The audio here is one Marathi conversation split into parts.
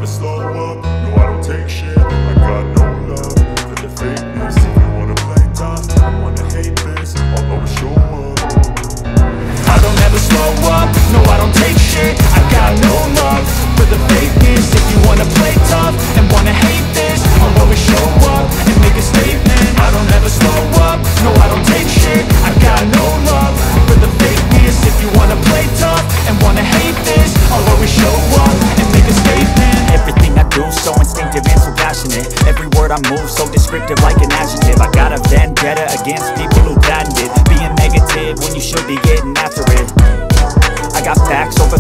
never slow up, no I don't take shit. I got no love for the fakeness. If you wanna play tough, I wanna hate this, I'll always show up. I don't ever slow up, no I don't take shit. I got no love for the fakeness. If you wanna play tough and wanna hate this, I'll always show up and make a statement. I don't ever slow up, no I don't take shit. I got no love for the fakeness. If you wanna play tough and wanna hate this, I'll always show up and make a statement. Everything I do so instinctive and so passionate. Every word I move so descriptive like an adjective. I got a vendetta against people who patented being negative when you should be getting after it. I got facts over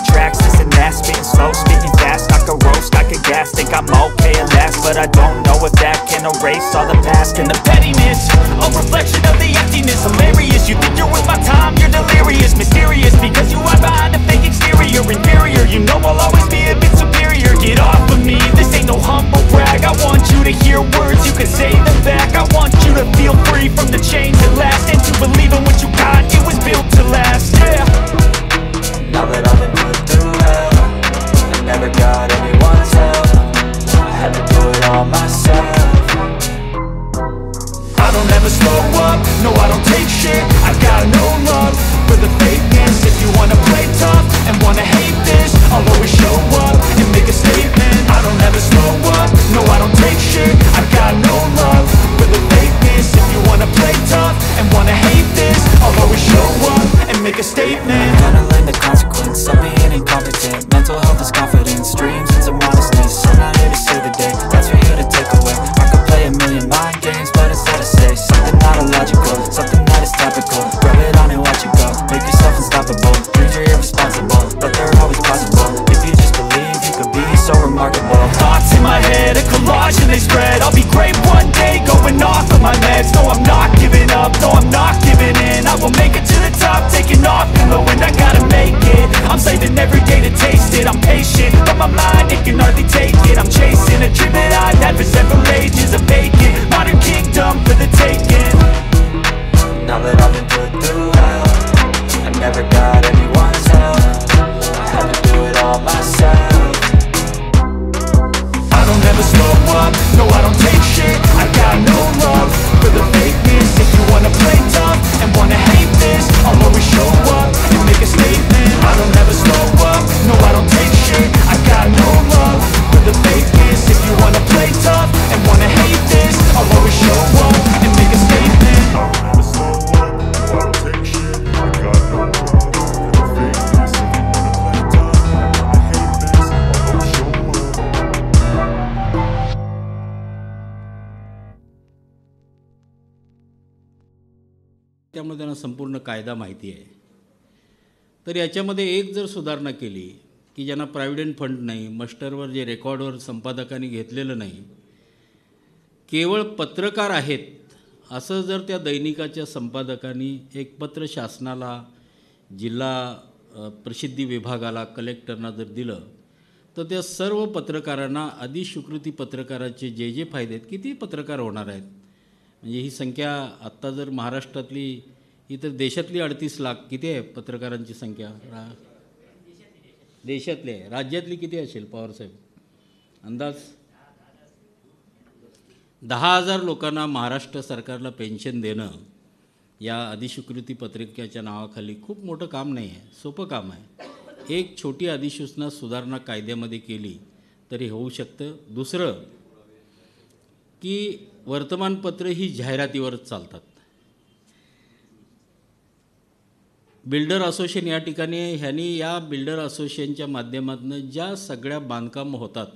tracks, this and that. Spitting slow, spitting fast, I could roast, I could gas. Think I'm okay at last, but I don't know if that can erase all the past. And the pettiness, a reflection of the emptiness. Hilarious, you think you're with my time, you're delirious. Mysterious, because you hide behind a fake exterior. Inferior, you know I'll always be a bit superior. Get off of me, this ain't no humble brag. I want you to hear words, you can say them back. I want you to feel free from the chains that last, and to believe in what you got, it was built to last, yeah. Now that I've been put through hell, I never got anyone's help. I had to do it all myself. I don't ever slow up, no I don't take shit. I got no love for the fakeness. If you wanna play tough and wanna hate this, I'll always show up and make a statement. I don't ever slow up, no I don't take shit. I got no love for the fakeness. If you wanna play tough and wanna hate this, I'll always show up and make a statement. Gonna learn the consequence of being incompetent. Mental health is confidence, dreams into modesty. So I'm not here to save the day, that's for you to take away. I could play a million mind games, but instead I say something not illogical, something that is topical. Rub it on and watch it go, make yourself unstoppable. Dreams are irresponsible, but they're always possible. If you just believe, you could be so remarkable. Thoughts in my head, a collage and they spread. I'll be great one day, going off of my meds. No, I'm not giving up, no, I'm not giving in. I will make it to the top, taking off in the wind. I gotta make it, I'm saving every day to taste it. I'm patient, but my mind, it can hardly take it. I'm chasing a dream that I've had for several ages. A vacant, modern kingdom for the taking. Now that I've been put through hell, I never got anyone's help. I had to do it all myself. I don't ever slow up, no I don't take shit. I got no love for the fakeness. If you wanna play tough and wanna hate this, I'll always show up and make a statement. I don't ever slow up, no I don't take shit. I got no love for the fakeness. If you wanna play tough and wanna hate this, I'll always show up and make a statement. I don't ever slow up, no I don't take shit. I got no love for the fakeness. If you wanna play tough, I wanna hate this, I'll always show up. त्यामुळे त्यांना संपूर्ण कायदा माहिती आहे. तर याच्यामध्ये एक जर सुधारणा केली की ज्यांना प्रायव्हिडंट फंड नाही, मस्टरवर जे रेकॉर्डवर संपादकांनी घेतलेलं नाही, केवळ पत्रकार आहेत असं जर त्या दैनिकाच्या संपादकांनी एक पत्र शासनाला, जिल्हा प्रसिद्धी विभागाला, कलेक्टरना जर दिलं तर त्या सर्व पत्रकारांना अधिस्वीकृती पत्रकाराचे जे जे फायदे आहेत, किती पत्रकार होणार आहेत. म्हणजे ही संख्या आत्ता जर महाराष्ट्रातली ही तर देशातली 38 लाख किती आहे पत्रकारांची संख्या. देशातली आहे, राज्यातली किती असेल पवारसाहेब अंदाज. 10,000 लोकांना महाराष्ट्र सरकारला पेन्शन देणं या अधिस्वीकृती पत्रिकेच्या नावाखाली खूप मोठं काम नाही आहे, सोपं काम आहे. एक छोटी अधिसूचना सुधारणा कायद्यामध्ये केली तरी होऊ शकतं. दुसरं की वर्तमानपत्र ही जाहिरातीवरच चालतात. बिल्डर असोसिएशन या ठिकाणी ह्यांनी या बिल्डर असोसिएशनच्या माध्यमातून ज्या सगळ्या बांधकाम होतात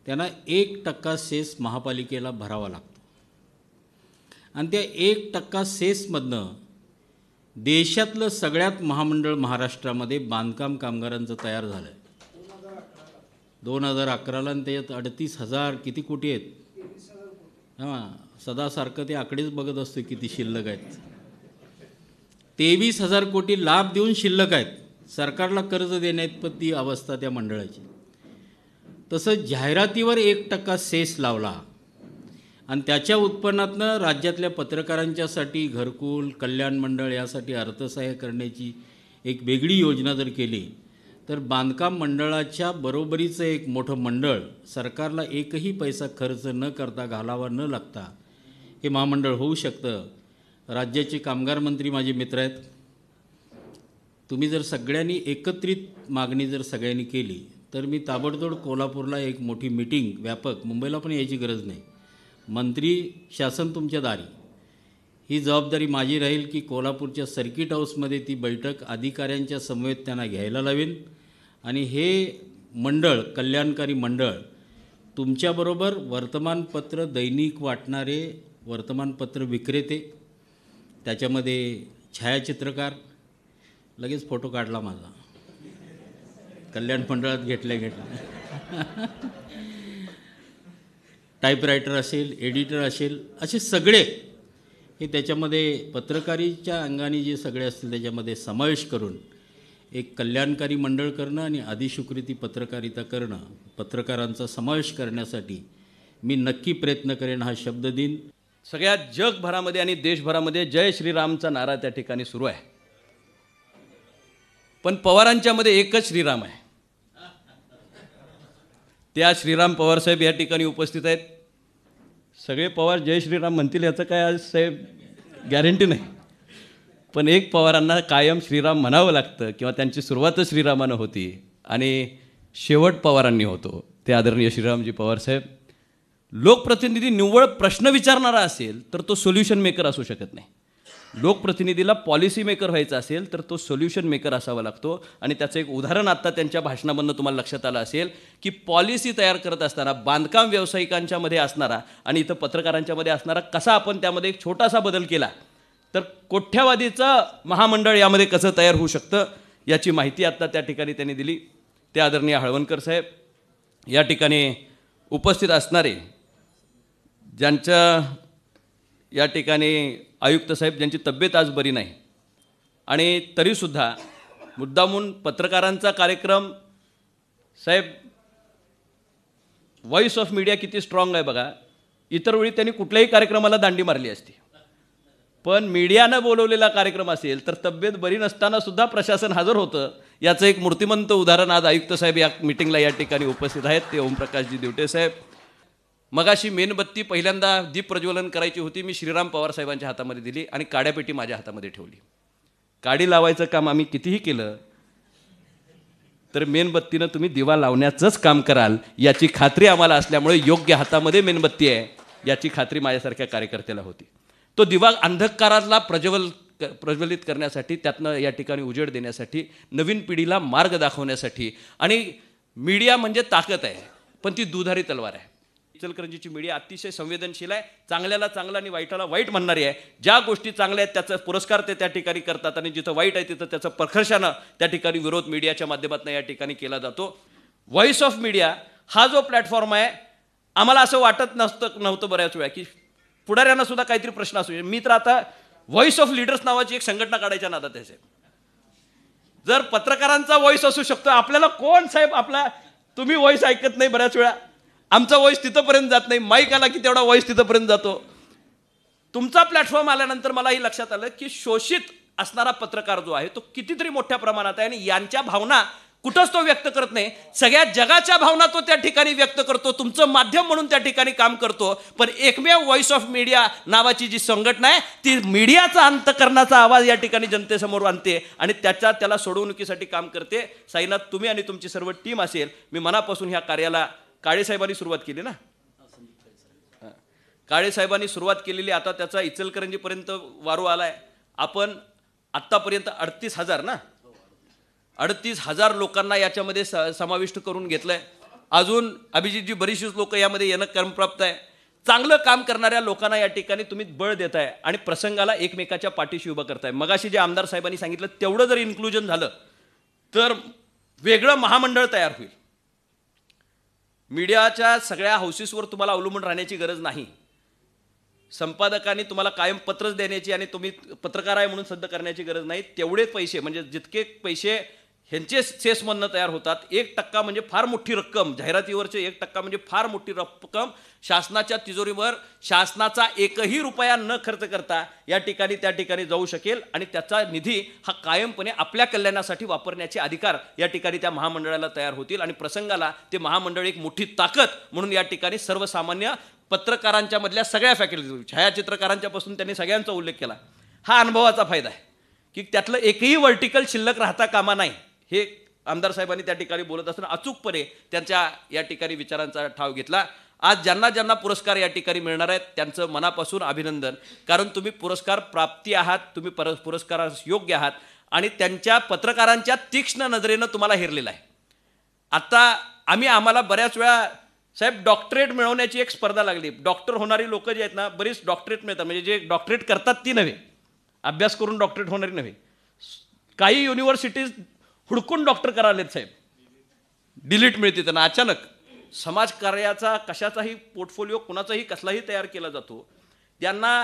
त्यांना 1% सेस महापालिकेला भरावा लागतो. आणि त्या 1% सेसमधनं देशातलं सगळ्यात महामंडळ महाराष्ट्रामध्ये बांधकाम कामगारांचं तयार झालं आहे 2011ला. आणि त्याच्यात 38,000 किती कोटी आहेत. हां, सदासारखं ते आकडेच बघत असतो किती शिल्लक आहेत. 23,000 कोटी लाभ देऊन शिल्लक आहेत. सरकारला कर्ज देण्यात पण ती अवस्था त्या मंडळाची. तसं जाहिरातीवर 1% सेस लावला आणि त्याच्या उत्पन्नातनं राज्यातल्या पत्रकारांच्यासाठी घरकुल, कल्याण मंडळ यासाठी अर्थसहाय्य करण्याची एक वेगळी योजना जर केली तर बांधकाम मंडळाच्या बरोबरीचं एक मोठं मंडळ सरकारला एकही पैसा खर्च न करता घालावा न लागता हे महामंडळ होऊ शकतं. राज्याचे कामगार मंत्री माझे मित्र आहेत. तुम्ही जर सगळ्यांनी एकत्रित मागणी जर सगळ्यांनी केली तर मी ताबडतोब कोल्हापूरला एक मोठी मीटिंग व्यापक, मुंबईला पण यायची गरज नाही, मंत्री शासन तुमच्या दारी, ही जबाबदारी माझी राहील की कोल्हापूरच्या सर्किट हाऊसमध्ये ती बैठक अधिकाऱ्यांच्या समवेत त्यांना घ्यायला लावेन आणि हे मंडळ, कल्याणकारी मंडळ तुमच्याबरोबर वर्तमानपत्र दैनिक वाटणारे वर्तमानपत्र विक्रेते, त्याच्यामध्ये छायाचित्रकार, लगेच फोटो काढला माझा, कल्याण मंडळात घेतल्या टाईपरायटर असेल, एडिटर असेल, असे सगळे हे त्याच्यामध्ये पत्रकारीच्या अंगाने जे सगळे असतील त्याच्यामध्ये समावेश करून एक कल्याणकारी मंडळ करणं आणि अधिस्वीकृती पत्रकारिता करणं, पत्रकारांचा समावेश करण्यासाठी मी नक्की प्रयत्न करेन हा शब्द देईन. सगळ्या जगभरामध्ये आणि देशभरामध्ये जय श्रीरामचा नारा त्या ठिकाणी सुरू आहे. पण पवारांच्यामध्ये एकच श्रीराम आहे. त्या श्रीराम पवार साहेब या ठिकाणी उपस्थित आहेत. सगळे पवार जय श्रीराम म्हणतील याचं काय आज साहेब गॅरंटी नाही, पण एक पवारांना कायम श्रीराम म्हणावं लागतं किंवा त्यांची सुरुवातच श्रीरामानं होती आणि शेवट पवारांनी होतो. ते आदरणीय श्रीरामजी पवार साहेब. लोकप्रतिनिधी निव्वळ प्रश्न विचारणारा असेल तर तो सोल्युशन मेकर असू शकत नाही. लोकप्रतिनिधीला पॉलिसी मेकर व्हायचा असेल तर तो सोल्युशन मेकर असावा लागतो. आणि त्याचं एक उदाहरण आत्ता त्यांच्या भाषणामधनं तुम्हाला लक्षात आलं असेल की पॉलिसी तयार करत असताना बांधकाम व्यावसायिकांच्यामध्ये असणारा आणि इथं पत्रकारांच्यामध्ये असणारा कसा आपण त्यामध्ये एक छोटासा बदल केला तर कोट्यावधीचं महामंडळ यामध्ये कसं तयार होऊ शकतं याची माहिती आत्ता त्या ठिकाणी त्यांनी दिली. ते आदरणीय हळवणकर साहेब, या ठिकाणी उपस्थित असणारे ज्यांच्या या ठिकाणी आयुक्त साहेब ज्यांची तब्येत आज बरी नाही आणि तरीसुद्धा मुद्दामून पत्रकारांचा कार्यक्रम, साहेब व्हॉइस ऑफ मीडिया किती स्ट्रॉंग आहे बघा. इतर वेळी त्यांनी कुठल्याही कार्यक्रमाला दांडी मारली असती, पण मीडियानं बोलवलेला कार्यक्रम असेल तर तब्येत बरी नसताना सुद्धा प्रशासन हजर होतं. याचं एक मूर्तिमंत उदाहरण आज आयुक्त साहेब या मीटिंगला या ठिकाणी उपस्थित आहेत. ते ओमप्रकाशजी दिवटे साहेब. मगाशी मेणबत्ती पहिल्यांदा दीप प्रज्वलन करायची होती, मी श्रीराम पवार साहेबांच्या हातामध्ये दिली आणि काड्यापेटी माझ्या हातामध्ये ठेवली. काडी लावायचं काम आम्ही कितीही केलं तर मेणबत्तीनं तुम्ही दिवा लावण्याचंच काम कराल याची खात्री आम्हाला असल्यामुळे योग्य हातामध्ये मेणबत्ती आहे याची खात्री माझ्यासारख्या कार्यकर्त्याला होती. तो दिवा अंधकाराला प्रज्वलित करण्यासाठी, त्यातनं या ठिकाणी उजेड देण्यासाठी, नवीन पिढीला मार्ग दाखवण्यासाठी. आणि मीडिया म्हणजे ताकद आहे पण ती दुधारी तलवार आहे. इचलकरंजीची मीडिया अतिशय संवेदनशील आहे, चांगल्याला चांगला आणि वाईटाला वाईट म्हणणारी आहे. ज्या गोष्टी चांगल्या आहेत त्याचा पुरस्कार ते त्या ठिकाणी करतात आणि जिथं वाईट आहे तिथं त्याचं प्रखर्षानं त्या ठिकाणी विरोध मीडियाच्या माध्यमातून या ठिकाणी केला जातो. व्हॉइस ऑफ मीडिया हा जो प्लॅटफॉर्म आहे, आम्हाला असं वाटत नव्हतं बऱ्याच वेळा की पुढाऱ्यांना सुद्धा काहीतरी प्रश्न असू शकतो. मी तर आता व्हॉइस ऑफ लीडर्स नावाची एक संघटना काढायच्या नादात आहे साहेब. जर पत्रकारांचा व्हॉइस असू शकतो, आपल्याला कोण साहेब आपला, तुम्ही व्हॉइस ऐकत नाही बऱ्याच वेळा, आमचा व्हॉइस तिथंपर्यंत जात नाही, माईक आला की तेवढा व्हॉइस तिथंपर्यंत जातो. तुमचा प्लॅटफॉर्म आल्यानंतर मला ही लक्षात आलं की शोषित असणारा पत्रकार जो आहे तो कितीतरी मोठ्या प्रमाणात आहे आणि यांच्या भावना कुठंच तो व्यक्त करत नाही, सगळ्या जगाच्या भावना तो त्या ठिकाणी व्यक्त करतो. तुमचं माध्यम म्हणून त्या ठिकाणी काम करतो. पण एकमेव व्हॉइस ऑफ मीडिया नावाची जी संघटना आहे ती मीडियाचा अंतकरणाचा आवाज या ठिकाणी जनतेसमोर आणते आणि त्याला सोडवणुकीसाठी काम करते. साईनाथ, तुम्ही आणि तुमची सर्व टीम असेल, मी मनापासून ह्या कार्याला, काळेसाहेबांनी सुरुवात केली ना, काळेसाहेबांनी सुरुवात केलेली, आता त्याचा इचलकरंजीपर्यंत वारू आलाय. आपण आत्तापर्यंत 38,000 लोकांना याच्यामध्ये समाविष्ट करून घेतलंय. अजून अभिजितजी बरीचशीच लोक यामध्ये येणं क्रमप्राप्त आहे. चांगलं काम करणाऱ्या लोकांना या ठिकाणी तुम्ही बळ देताय आणि प्रसंगाला एकमेकाच्या पाठीशी उभं करताय. मगाशी जे आमदार साहेबांनी सांगितलं तेवढं जर इन्क्लुजन झालं तर वेगळं महामंडळ तयार होईल. मीडियाच्या सगळ्या हाऊसेसवर तुम्हाला अवलंबून राहण्याची गरज नाही. संपादकांनी तुम्हाला कायम पत्रच देण्याची आणि तुम्ही पत्रकार आहे म्हणून सिद्ध करण्याची गरज नाही. तेवढे पैसे, म्हणजे जितके पैसे ह्यांचे सेसमधनं तयार होतात. 1% म्हणजे फार मोठी रक्कम, जाहिरातीवरचे 1% म्हणजे फार मोठी रक्कम शासनाच्या तिजोरीवर शासनाचा एकही रुपया न खर्च करता या ठिकाणी त्या ठिकाणी जाऊ शकेल आणि त्याचा निधी हा कायमपणे आपल्या कल्याणासाठी वापरण्याचे अधिकार या ठिकाणी त्या महामंडळाला तयार होतील आणि प्रसंगाला ते महामंडळ एक मोठी ताकद म्हणून या ठिकाणी सर्वसामान्य पत्रकारांच्या मधल्या सगळ्या फॅकल्टी, छायाचित्रकारांच्यापासून त्यांनी सगळ्यांचा उल्लेख केला. हा अनुभवाचा फायदा आहे की त्यातलं एकही वर्टिकल शिल्लक राहता कामा नाही. हे आमदार साहेबांनी त्या ठिकाणी बोलत असताना अचूकपणे त्यांच्या या ठिकाणी विचारांचा ठाव घेतला. आज ज्यांना ज्यांना पुरस्कार या ठिकाणी मिळणार आहेत त्यांचं मनापासून अभिनंदन, कारण तुम्ही पुरस्कार प्राप्ती आहात, तुम्ही पुरस्कारास योग्य आहात आणि त्यांच्या पत्रकारांच्या तीक्ष्ण नजरेनं तुम्हाला हेरलेलं आहे. आता आम्हाला बऱ्याच वेळा साहेब डॉक्टरेट मिळवण्याची एक स्पर्धा लागली. डॉक्टर होणारी लोक जे आहेत ना, बरीच डॉक्टरेट मिळतात, म्हणजे जे डॉक्टरेट करतात ती नव्हे, अभ्यास करून डॉक्टरेट होणारी नव्हे. काही युनिव्हर्सिटीज हुडकून डॉक्टर करालेत साहेब, डिलीट मिळते त्यांना. अचानक समाजकार्याचा कशाचाही पोर्टफोलिओ कुणाचाही कसलाही तयार केला जातो, त्यांना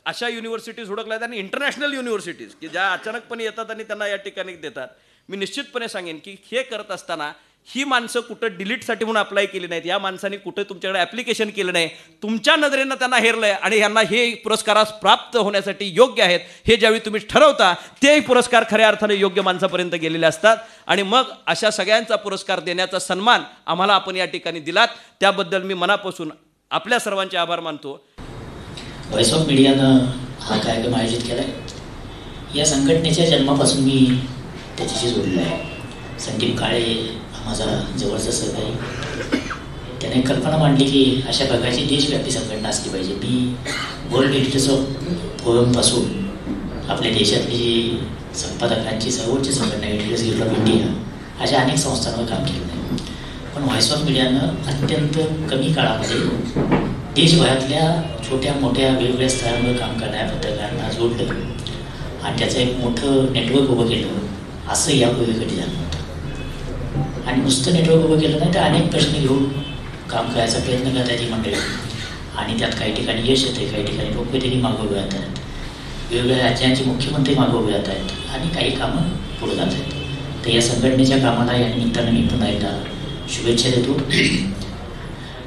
अशा युनिव्हर्सिटीज हुडकल्या आहेत आणि इंटरनॅशनल युनिव्हर्सिटीज की ज्या अचानकपणे येतात आणि त्यांना या ठिकाणी देतात. मी निश्चितपणे सांगेन की हे करत असताना ही माणसं कुठं डिलीटसाठी म्हणून अप्लाय केली नाहीत, या माणसांनी कुठं तुमच्याकडे ॲप्लिकेशन केलं नाही, तुमच्या नजरेनं त्यांना हेरलं आहे आणि यांना हे पुरस्कारास प्राप्त होण्यासाठी योग्य आहेत हे ज्यावेळी तुम्ही ठरवता तेही पुरस्कार खऱ्या अर्थाने योग्य माणसापर्यंत गेलेले असतात आणि मग अशा सगळ्यांचा पुरस्कार देण्याचा सन्मान आम्हाला आपण या ठिकाणी दिलात, त्याबद्दल मी मनापासून आपल्या सर्वांचे आभार मानतो. व्हॉइस ऑफ मीडियानं हा कार्यक्रम आयोजित केला आहे. या संघटनेच्या जन्मापासून मी त्याच्याशी जोडलेला आहे. संदीप काळे माझा जवळचा सहकारी, त्याने कल्पना मांडली की अशा प्रकारची देशव्यापी संघटना असली पाहिजे. मी वर्ल्ड हेरिटेज ऑफ फोरमपासून आपल्या देशातली जी संपादकांची सर्वोच्च संघटना हेरिटेज गिल्ड ऑफ इंडिया अशा अनेक संस्थांवर काम केलं आहे. पण व्हॉइस ऑफ मीडियानं अत्यंत कमी काळामध्ये देशभरातल्या छोट्या मोठ्या वेगवेगळ्या स्तरांवर काम करणाऱ्या पत्रकारांना जोडलं आणि त्याचं एक मोठं नेटवर्क उभं केलं. असं यापूर्वी कधी झालं नव्हतं. आणि नुसतं नेटवर्क उभं केलं नाही तर अनेक प्रश्न घेऊन काम करायचा प्रयत्न करत आहे ती मंडळी आणि त्यात काही ठिकाणी यश येते, काही ठिकाणी लोक त्यांनी मागं उभे राहत आहेत, वेगवेगळ्या राज्यांचे मुख्यमंत्री मागं उभे राहत आहेत आणि काही कामं पुढे जात आहेत. तर या संघटनेच्या कामाला या निमित्तानं मी पुन्हा एकदा शुभेच्छा देतो.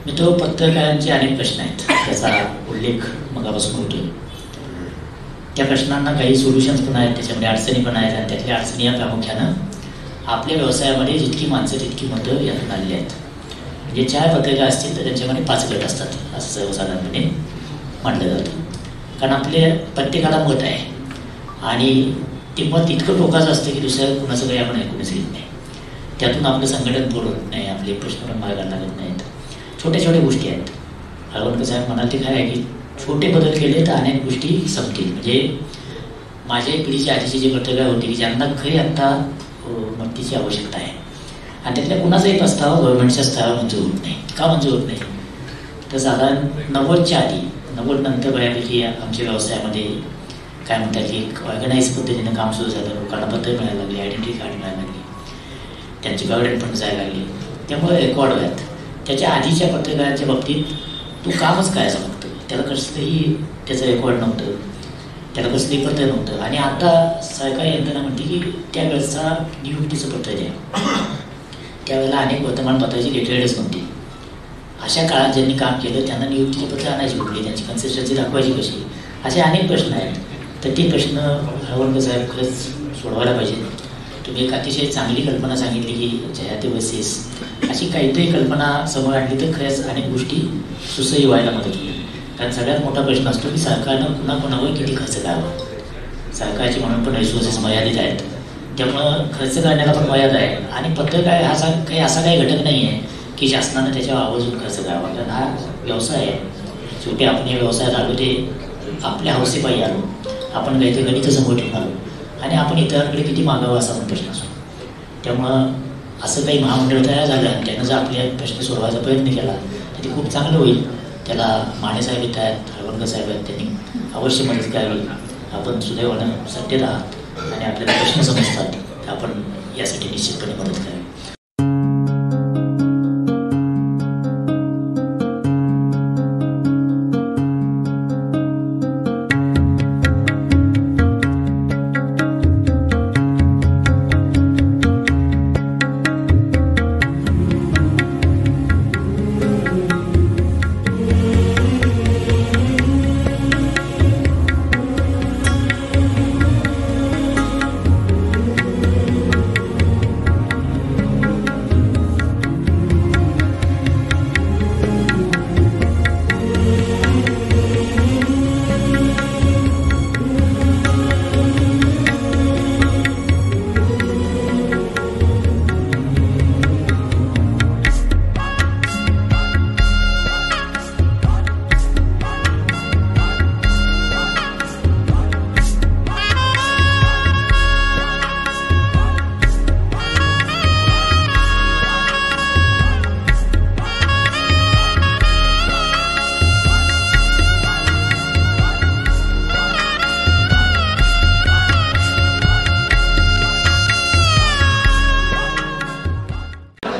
मित्र, पत्रकारांचे अनेक प्रश्न आहेत, त्याचा उल्लेख मगापासून होतो. त्या प्रश्नांना काही सोल्युशन्स पण आहेत, त्याच्यामध्ये अडचणी पण आहेत आणि त्यातल्या अडचणी या प्रामुख्यानं आपल्या व्यवसायामध्ये जितकी माणसं तितकी मतं यातून आलेली आहेत. म्हणजे 4 पत्रकार असतील तर त्यांच्यामध्ये 5 गट असतात असं सर्वसाधारणपणे म्हटलं जातं. कारण आपल्या प्रत्येकाला मत आहे आणि ते मत इतकं टोकाचं असतं की दुसऱ्या कुणाचं काही आपण ऐकूनच घेत नाही. त्यातून आपलं संघटन पुढं होत नाही, आपले प्रश्न पण मार्गाला लागत नाहीत. छोट्या छोट्या गोष्टी आहेत. हळवणकर साहेब म्हणाल ते काय आहे की छोटे बदल केले तर अनेक गोष्टी संपतील. म्हणजे माझ्या पिढीच्या आधीचे जे पत्रकार होते की ज्यांना खरी आत्ता मदतीची आवश्यकता आहे आणि त्यातल्या कुणाचाही प्रस्ताव गव्हर्नमेंटच्या स्तरावर मंजूर होत नाही. का मंजूर होत नाही तर साधारण 90च्या आधी, 90 नंतर बऱ्यापैकी आमच्या व्यवसायामध्ये काय म्हणतात की एक ऑर्गनाईज पद्धतीनं काम सुरू झालं. लोकांना पत्र मिळायला लागली, आयडेंटिटी कार्ड मिळायला लागली, त्यांची गव्हर्नमेंट पण जायला लागली, त्यामुळे रेकॉर्ड व्हायत. त्याच्या आधीच्या पत्रकारांच्या बाबतीत तो कामच करायचा फक्त, त्याला कसलंही त्याचं रेकॉर्ड नव्हतं, त्याला कसलंही पत्र नव्हतं. आणि आता सरकारी यंत्रणा म्हणते की त्यावेळेचा नियुक्तीचं पत्र द्या. त्यावेळेला अनेक वर्तमानपत्राची लेटरेडच नव्हती. अशा काळात ज्यांनी काम केलं त्यांना नियुक्तीची पत्र आणायची कुठली, त्यांची कन्सिस्टन्सी दाखवायची कशी, असे अनेक प्रश्न आहेत. तर ते प्रश्न हळवणकर साहेब खरंच सोडवायला पाहिजेत. तुम्ही एक अतिशय चांगली कल्पना सांगितली की जाहिराती बसेस, अशी काहीतरी कल्पना समोर आणली तर खरंच अनेक गोष्टी सुसह्य व्हायला मदत होईल. कारण सगळ्यात मोठा प्रश्न असतो की सरकारनं कुणाकुणावर किती खर्च करावा. सरकारची म्हणून पण रिसोर्सेस मर्यादित आहेत, त्यामुळं खर्च करण्याला पण मर्यादा आहे. आणि पत्रकार हा काही असा काही घटक नाही आहे की शासनानं त्याच्यावर आवर्जून खर्च करावा. कारण हा व्यवसाय आहे. शेवटी आपण या व्यवसायात आलो ते आपल्या हौसेपायी आलो, आपण काहीतरी गणित समोर ठेवून आलो आणि आपण इतरांकडे किती मागावं असा पण प्रश्न असतो. त्यामुळं असं काही महामंडळ तयार झालं आणि त्यानं जर आपले प्रश्न सोडवायचा प्रयत्न केला तर ते खूप चांगलं होईल. त्याला मानेसाहेब येत आहेत, हळवणकर साहेब आहेत, त्यांनी अवश्य मदत करावी. आपण सुदैवानं सत्तेत आहात आणि आपल्याला प्रश्न समजतात, आपण यासाठी निश्चितपणे मदत करावी.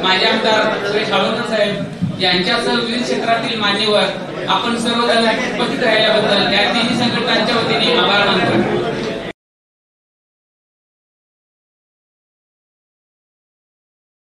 माझे आमदार सुरेश हाळुंके साहेब यांच्यासह विविध क्षेत्रातील मान्यवर आपण सर्वजण उपस्थित राहिल्याबद्दल या तिन्ही संघटनांच्या वतीने आभार मानतो.